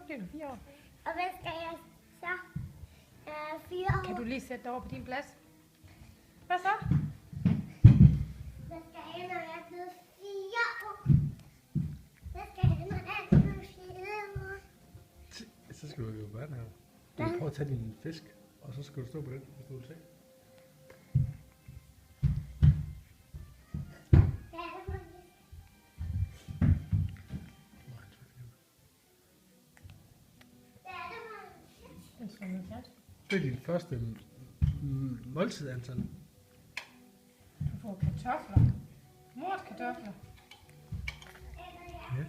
bliver du 4 år. Og hvad skal jeg så? 4 år. Kan du lige sætte dig over på din plads? Hvad så? Hvad skal jeg, når jeg er blevet 4 år? Hvad skal jeg, når jeg er blevet 4 år? Så skal du jo i børnehave. Du kan prøve at tage din fisk, og så skal du stå på den, hvis du vil se. Hvad er det for en fisk? Hvad er det for en fisk? En svømmekat. Det er din første måltid, Anton. Du får kartofler. Mors kartofler. Ja.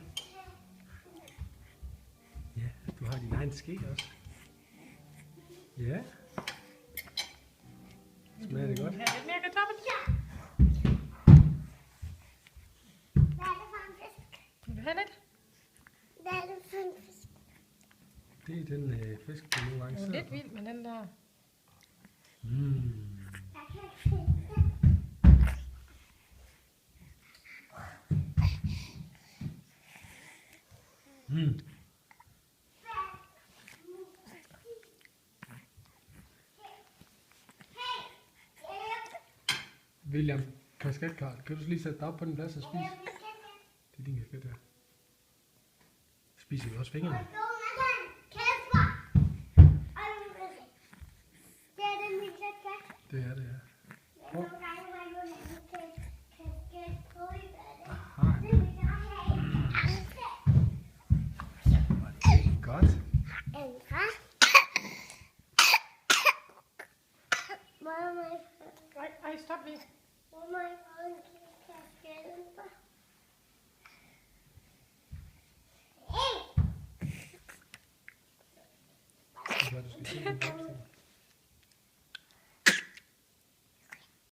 Ja, du har din egen ske også. Ja. Smager det godt? Vil du have lidt mere kartoffel? Ja. Hvad er det for en fisk? Vil du have lidt? Hvad er det for en fisk? Det er den fisk, du nogle gange Du er sidder lidt på. vild med den der. Jeg kan ikke se det. William, kasketkarl, kan du lige sætte dig op på den plads og spise? Det er din kasket her. Spiser du også fingrene? Det er det, ja. Prøv. Aha. Det er godt. Ej, stop lige. Det er godt, du skal se den.